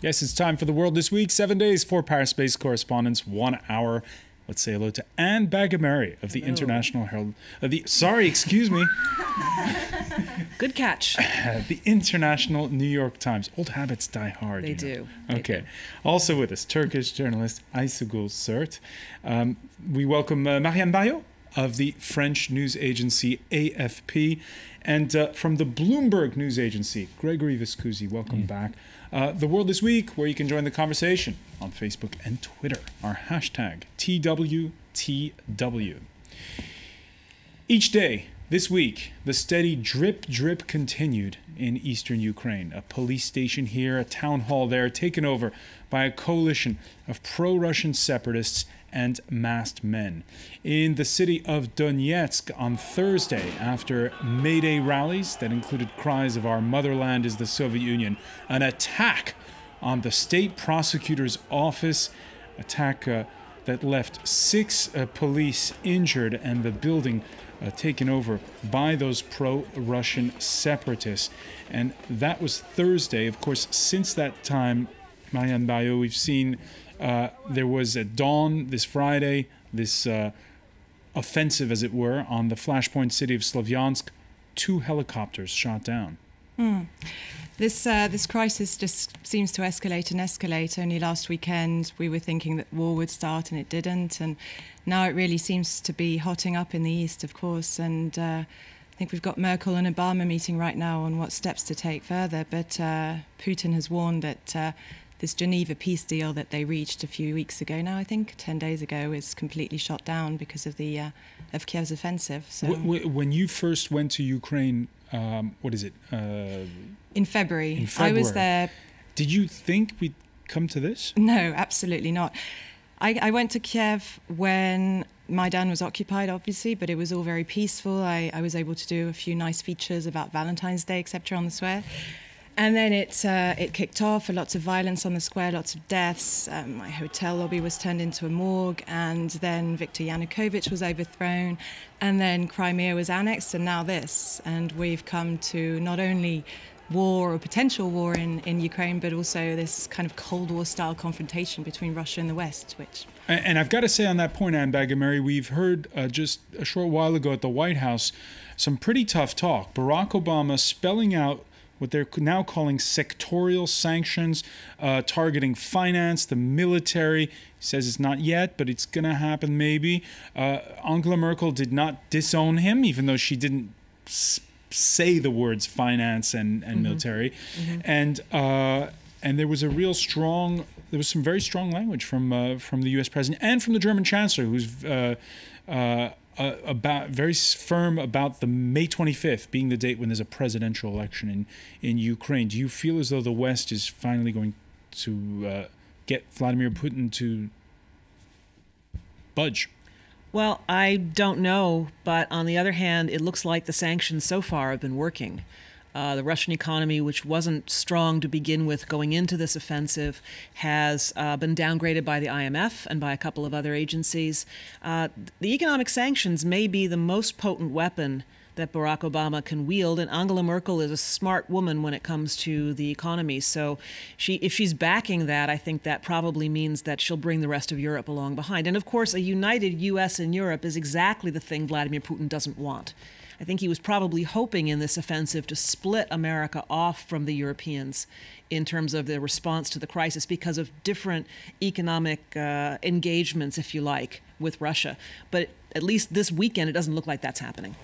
Yes, it's time for The World This Week. 7 days, 4 Paris-based correspondents, 1 hour. Let's say hello to Anne BAGAMERY of the International Herald. Excuse me. Good catch. The International New York Times. Old habits die hard. They do. Okay. Also with us, Turkish journalist Aysegül SERTIndependent. We welcome Marianne BARRIAUXParis of the French news agency AFP, and from the Bloomberg news agency, Gregory. Welcome back. The World This Week, where you can join the conversation on Facebook and Twitter. Our hashtag, TWTW. Each day this week, the steady drip continued in eastern Ukraine. A police station here, a town hall there, taken over by a coalition of pro-Russian separatists and masked men. In the city of Donetsk on Thursday, after May Day rallies that included cries of "Our motherland is the Soviet Union," an attack on the state prosecutor's office, attack that left 6 police injured and the building taken over by those pro-Russian separatists. And that was Thursday. Of course, since that time, Marianne BARRIAUXParis, we've seen there was at dawn this Friday, this offensive, as it were, on the flashpoint city of Slavyansk. 2 helicopters shot down. This crisis just seems to escalate and escalate. Only last weekend we were thinking that war would start and it didn't, and now it really seems to be hotting up in the east, of course. And I think we've got Merkel and Obama meeting right now on what steps to take further, but Putin has warned that this Geneva peace deal that they reached a few weeks ago now, I think 10 days ago, is completely shot down because of the of Kiev's offensive. So when you first went to Ukraine, what is it? In February. I was there. Did you think we'd come to this? No, absolutely not. I went to Kiev when Maidan was occupied, obviously, but it was all very peaceful. I was able to do a few nice features about Valentine's Day, etc., on the square. And then it kicked off, lots of violence on the square, lots of deaths. My hotel lobby was turned into a morgue, and then Viktor Yanukovych was overthrown, and then Crimea was annexed, and now this. And we've come to not only war or potential war in Ukraine, but also this kind of Cold War-style confrontation between Russia and the West. And I've got to say on that point, Anne BAGAMERY, we've heard just a short while ago at the White House some pretty tough talk. Barack Obama spelling out what they're now calling sectorial sanctions, targeting finance, the military. He says it's not yet, but it's going to happen maybe. Angela Merkel did not disown him, even though she didn't say the words finance and military. And there was some very strong language from the U.S. president and from the German chancellor, who's very firm about the May 25th being the date when there's a presidential election in Ukraine. Do you feel as though the West is finally going to get Vladimir Putin to budge? Well, I don't know, but on the other hand, it looks like the sanctions so far have been working. The Russian economy, which wasn't strong to begin with going into this offensive, has been downgraded by the IMF and by a couple of other agencies. The economic sanctions may be the most potent weapon that Barack Obama can wield, and Angela Merkel is a smart woman when it comes to the economy. So if she's backing that, I think that probably means that she'll bring the rest of Europe along behind. And of course, a united U.S. and Europe is exactly the thing Vladimir Putin doesn't want. I think he was probably hoping in this offensive to split America off from the Europeans in terms of their response to the crisis because of different economic engagements, if you like, with Russia. But at least this weekend, it doesn't look like that's happening.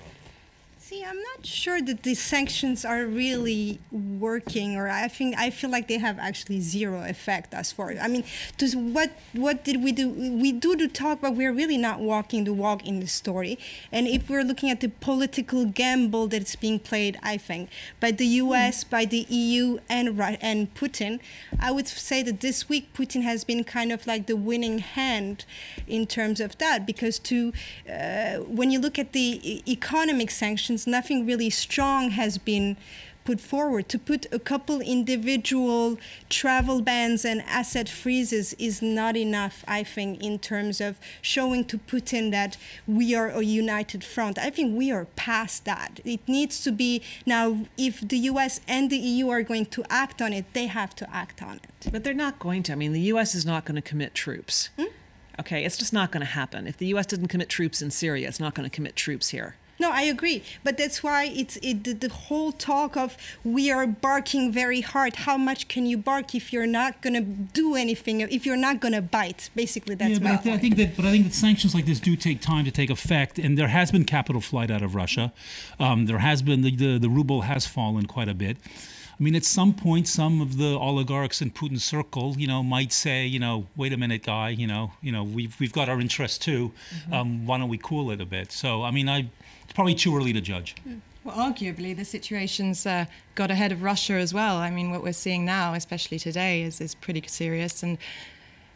See, I'm not sure that these sanctions are really working, or I feel like they have actually zero effect as far. I mean, what did we do? We do the talk, but we're really not walking the walk in the story. And if we're looking at the political gamble that's being played, I think, by the U.S., by the EU, and Putin, I would say that this week Putin has been kind of like the winning hand in terms of that, because when you look at the economic sanctions, nothing really strong has been put forward. To put a couple individual travel bans and asset freezes is not enough, I think, in terms of showing to Putin that we are a united front. I think we are past that. It needs to be now, if the US and the EU are going to act on it, they have to act on it. But they're not going to. I mean, the US is not going to commit troops. Okay, it's just not going to happen. If the US didn't commit troops in Syria, it's not going to commit troops here. No, I agree. But that's why the whole talk of we are barking very hard. How much can you bark if you're not going to do anything, if you're not going to bite? Basically, that's my point. I think that sanctions like this do take time to take effect. And there has been capital flight out of Russia. There has been, the ruble has fallen quite a bit. I mean, at some point, some of the oligarchs in Putin's circle, might say, wait a minute, guy, we've got our interests too. Why don't we cool it a bit? So, I mean, it's probably too early to judge. Well, arguably, the situation's got ahead of Russia as well. I mean, what we're seeing now, especially today, is pretty serious. And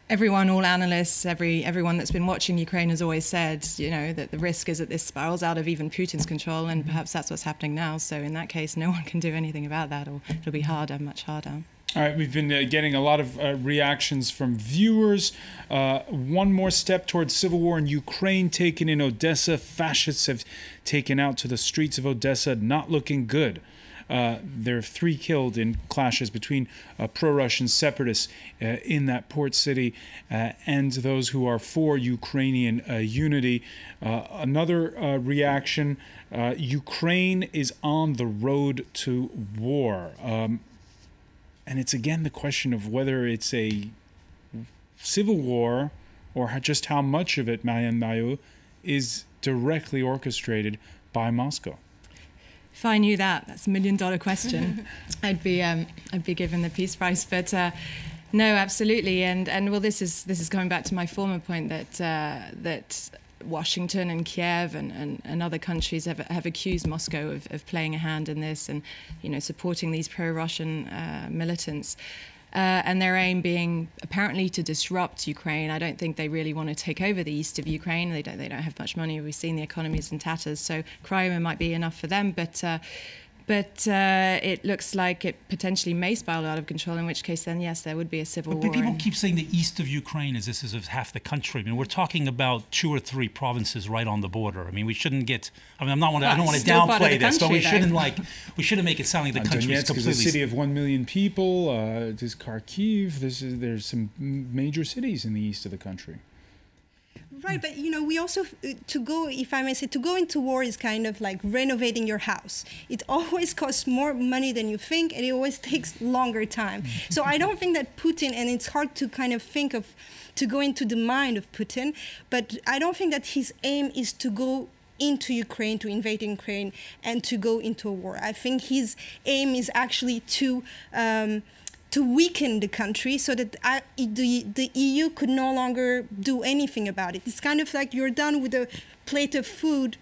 everyone, all analysts, everyone that's been watching Ukraine has always said, that the risk is that this spirals out of even Putin's control, and perhaps that's what's happening now. So in that case, no one can do anything about that, or it'll be harder, much harder. All right, we've been getting a lot of reactions from viewers. One more step towards civil war in Ukraine taken in Odessa. Fascists have taken out to the streets of Odessa, not looking good. There are 3 killed in clashes between pro-Russian separatists in that port city and those who are for Ukrainian unity. Another reaction, Ukraine is on the road to war. And it's again the question of whether it's a civil war or just how much of it, Marianne BARRIAUX, is directly orchestrated by Moscow. If I knew that, that's $1 million question. I'd be given the Peace Prize. But no, absolutely. And well, this is coming back to my former point that Washington and Kiev and other countries have accused Moscow of playing a hand in this and supporting these pro-Russian militants. And their aim being apparently to disrupt Ukraine. I don't think they really want to take over the east of Ukraine. They don't have much money. We've seen the economy's in tatters. So Crimea might be enough for them, but it looks like it potentially may spiral out of control, in which case then, yes, there would be a civil war. But people keep saying the east of Ukraine is half the country. I mean, we're talking about 2 or 3 provinces right on the border. I mean, we shouldn't get, I don't want to downplay this, but we shouldn't make it sound like the country is completely... Donetsk is a city of 1 million people. There's Kharkiv. There's some major cities in the east of the country. Right, but we also, to go into war is kind of like renovating your house. It always costs more money than you think, and it always takes longer time. So I don't think that Putin, and it's hard to kind of to go into the mind of Putin, but I don't think that his aim is to go into Ukraine, to invade Ukraine, and to go into a war. I think his aim is actually to weaken the country so that the EU could no longer do anything about it. It's kind of like you're done with a plate of food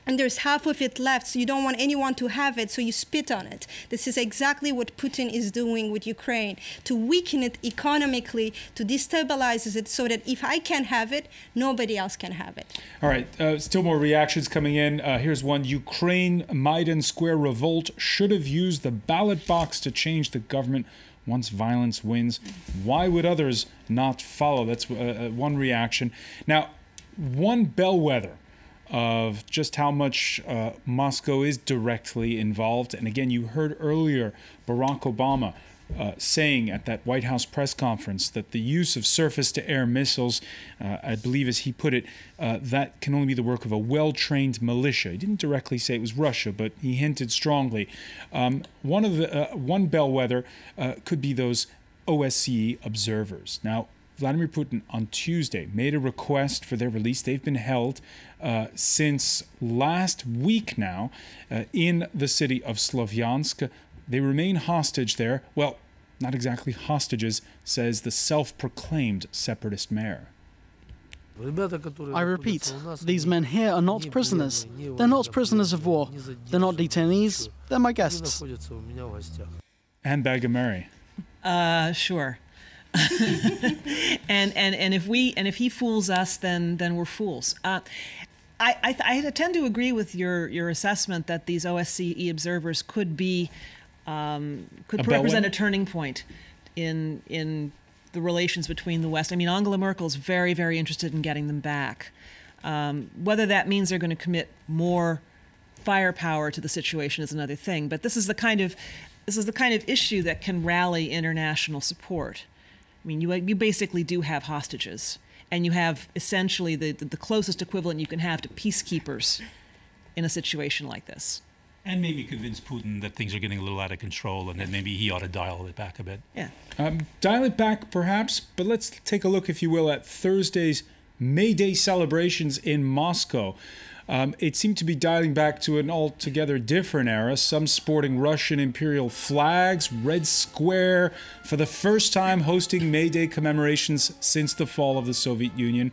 and there's half of it left, so you don't want anyone to have it, so you spit on it. This is exactly what Putin is doing with Ukraine, to weaken it economically, to destabilize it so that if I can't have it, nobody else can have it. All right, still more reactions coming in. Here's one. Ukraine Maidan Square revolt should have used the ballot box to change the government once violence wins. Why would others not follow? That's one reaction. Now, one bellwether of just how much Moscow is directly involved. And again, you heard earlier Barack Obama saying at that White House press conference that the use of surface-to-air missiles, I believe as he put it, that can only be the work of a well-trained militia. He didn't directly say it was Russia, but he hinted strongly. One bellwether could be those OSCE observers. Now, Vladimir Putin on Tuesday made a request for their release. They've been held since last week now in the city of Slavyansk. They remain hostage there. Well, not exactly hostages, says the self-proclaimed separatist mayor. I repeat, these men here are not prisoners. They're not prisoners of war. They're not detainees. They're my guests. And BAGAMERY. Sure. and if he fools us, then we're fools. I tend to agree with your assessment that these OSCE observers could be could represent a turning point in the relations between the West. I mean, Angela Merkel's very, very interested in getting them back. Whether that means they're going to commit more firepower to the situation is another thing. But this is the kind of issue that can rally international support. I mean, you basically do have hostages, and you have essentially the closest equivalent you can have to peacekeepers in a situation like this. And maybe convince Putin that things are getting a little out of control and that maybe he ought to dial it back a bit. Yeah. Dial it back, perhaps, but let's take a look, if you will, at Thursday's May Day celebrations in Moscow. It seemed to be dialing back to an altogether different era, some sporting Russian imperial flags, Red Square, for the first time hosting May Day commemorations since the fall of the Soviet Union.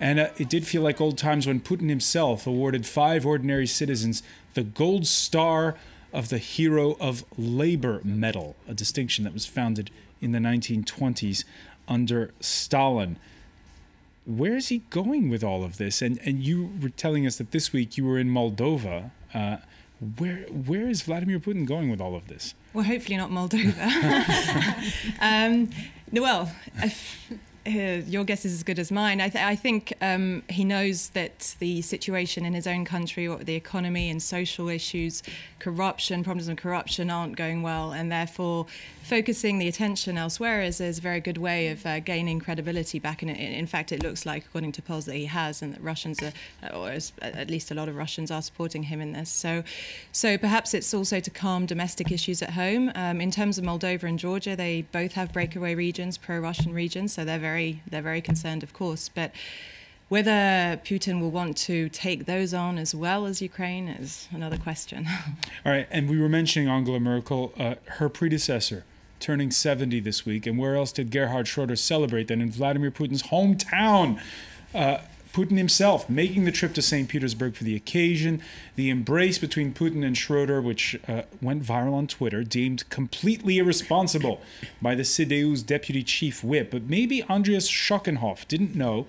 And it did feel like old times when Putin himself awarded 5 ordinary citizens the Gold Star of the Hero of Labor Medal, a distinction that was founded in the 1920s under Stalin. Where is he going with all of this? And you were telling us that this week you were in Moldova. Where is Vladimir Putin going with all of this? Well, hopefully not Moldova. Your guess is as good as mine. I think he knows that the situation in his own country, the economy and social issues, problems of corruption aren't going well, and therefore focusing the attention elsewhere is a very good way of gaining credibility back. In fact, it looks like, according to polls, that he has, and that Russians are, or at least a lot of Russians are supporting him in this. So perhaps it's also to calm domestic issues at home. In terms of Moldova and Georgia, they both have breakaway regions, pro-Russian regions, so they're very concerned, of course. But whether Putin will want to take those on as well as Ukraine is another question. All right, and we were mentioning Angela Merkel, her predecessor, turning 70 this week. And where else did Gerhard Schröder celebrate than in Vladimir Putin's hometown? Putin himself making the trip to St. Petersburg for the occasion. The embrace between Putin and Schröder, which went viral on Twitter, deemed completely irresponsible by the CDU's deputy chief whip. But maybe Andreas Schockenhoff didn't know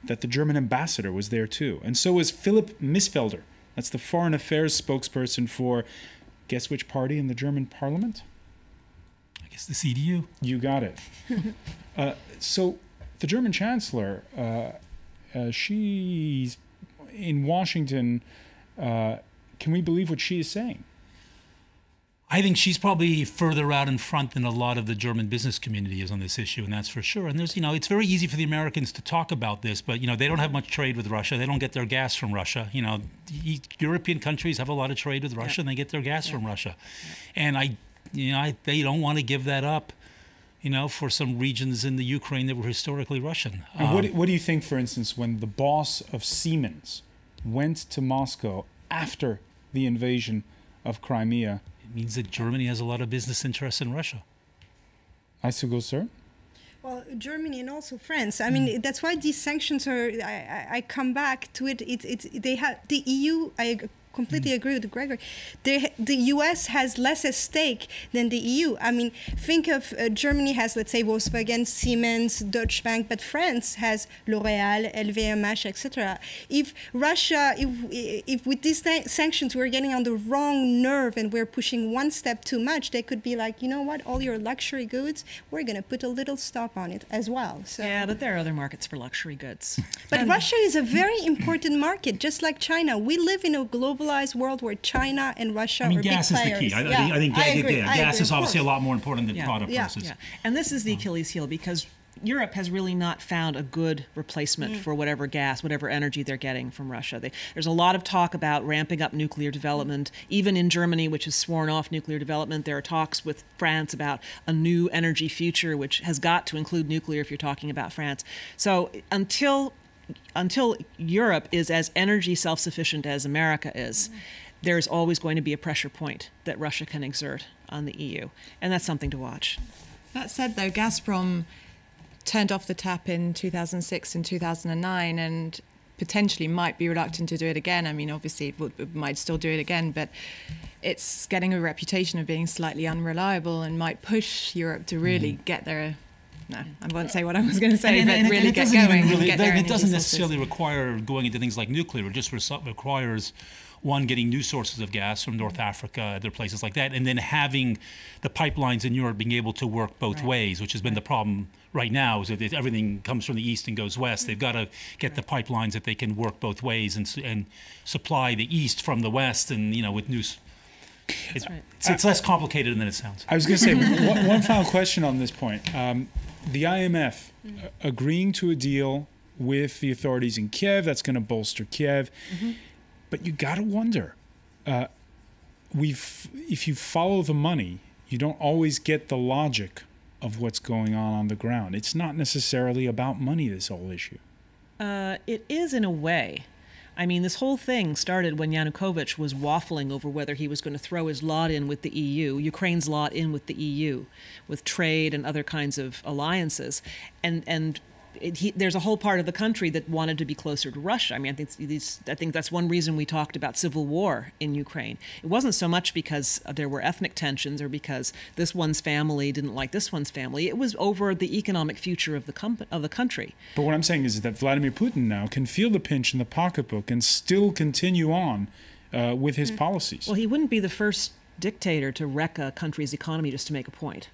that the German ambassador was there too. And so was Philipp Missfelder. That's the foreign affairs spokesperson for, guess which party in the German parliament? I guess the CDU. You got it. So the German chancellor, she's in Washington. Can we believe what she is saying? I think she's probably further out in front than a lot of the German business community is on this issue, and that's for sure. And there's, it's very easy for the Americans to talk about this, but, they don't have much trade with Russia. They don't get their gas from Russia. European countries have a lot of trade with Russia, and they get their gas from Russia. And they don't want to give that up, for some regions in the Ukraine that were historically Russian. And what do you think, for instance, when the boss of Siemens went to Moscow after the invasion of Crimea? It means that Germany has a lot of business interests in Russia. Aysegül, sir? Well, Germany and also France. I mean, that's why these sanctions are. I come back to it. They have the EU. I completely agree with Gregory. The US has less at stake than the EU. I mean, think of Germany has, let's say, Volkswagen, Siemens, Deutsche Bank, but France has L'Oréal, LVMH, etc. If Russia, if with these sanctions we're getting on the wrong nerve and we're pushing one step too much, they could be like, you know what, all your luxury goods, we're going to put a little stop on it as well. So. Yeah, but there are other markets for luxury goods. But Russia is a very important market, just like China. We live in a globalized world where China and Russia are big players. Gas is the key. I think gas is obviously a lot more important than product prices. Yeah. And this is the Achilles heel, because Europe has really not found a good replacement for whatever gas, whatever energy they're getting from Russia. There's a lot of talk about ramping up nuclear development. Even in Germany, which has sworn off nuclear development, there are talks with France about a new energy future, which has got to include nuclear if you're talking about France. So until Europe is as energy self-sufficient as America is, there's always going to be a pressure point that Russia can exert on the EU. And that's something to watch. That said, though, Gazprom turned off the tap in 2006 and 2009 and potentially might be reluctant to do it again. I mean, obviously, it might still do it again, but it's getting a reputation of being slightly unreliable and might push Europe to really get there. No, I won't say what I was going to say, but really get going. It doesn't necessarily require going into things like nuclear. It just requires one, getting new sources of gas from North Africa, other places like that, and then having the pipelines in Europe being able to work both ways, which has been the problem right now, is that everything comes from the east and goes west. They've got to get the pipelines that they can work both ways and supply the east from the west, and with new. It's less complicated than it sounds. I was going to say, one final question on this point. The IMF agreeing to a deal with the authorities in Kiev, that's going to bolster Kiev. But you got to wonder, if you follow the money, you don't always get the logic of what's going on the ground. It's not necessarily about money, this whole issue. It is in a way. I mean, this whole thing started when Yanukovych was waffling over whether he was going to throw his lot in with the EU, Ukraine's lot in with the EU, with trade and other kinds of alliances. And there's a whole part of the country that wanted to be closer to Russia. I mean, I think that's one reason we talked about civil war in Ukraine. It wasn't so much because there were ethnic tensions or because this one's family didn't like this one's family. It was over the economic future of the country. But what I'm saying is that Vladimir Putin now can feel the pinch in the pocketbook and still continue on with his policies. Well, he wouldn't be the first dictator to wreck a country's economy just to make a point.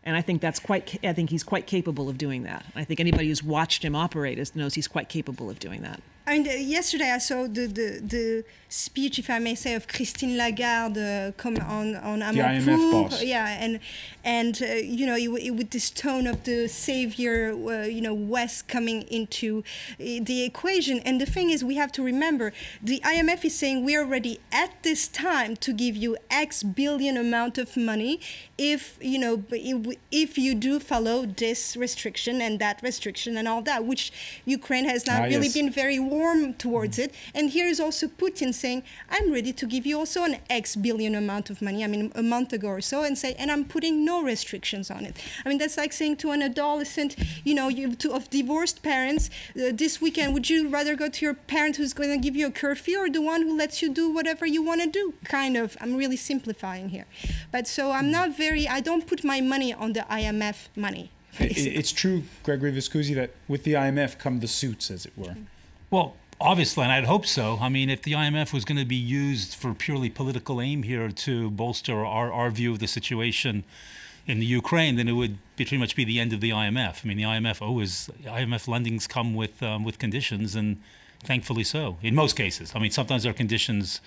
And I think I think he's quite capable of doing that. I think anybody who's watched him operate knows he's quite capable of doing that. I mean, yesterday I saw the speech, if I may say, of Christine Lagarde on the IMF boss. Yeah, and with this tone of the savior, West coming into the equation. And the thing is, we have to remember, the IMF is saying we are ready at this time to give you X billion amount of money if you do follow this restriction and that restriction and all that, which Ukraine has not really been very warm towards it. And here is also Putin saying, I'm ready to give you also an X billion amount of money, I mean, a month ago or so, and I'm putting no restrictions on it. I mean, that's like saying to an adolescent, of divorced parents, this weekend, would you rather go to your parent who's going to give you a curfew or the one who lets you do whatever you want to do? Kind of. I'm really simplifying here. But so I don't put my money on the IMF money. It's true, Gregory Viscusi, that with the IMF come the suits, as it were. Well, obviously, and I'd hope so. I mean, if the IMF was going to be used for purely political aim here to bolster our view of the situation in the Ukraine, then it would pretty much be the end of the IMF. I mean, the IMF lendings come with conditions, and thankfully so, in most cases. I mean, sometimes our conditions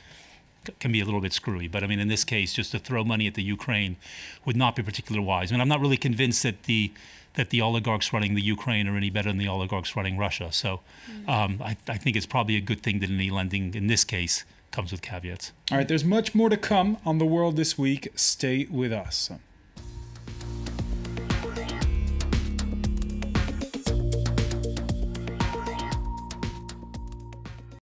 can be a little bit screwy, but I mean, in this case, just to throw money at the Ukraine would not be particularly wise. I mean, I'm not really convinced that the oligarchs running the Ukraine are any better than the oligarchs running Russia. So I think it's probably a good thing that any lending, in this case, comes with caveats. All right, there's much more to come on The World This Week. Stay with us.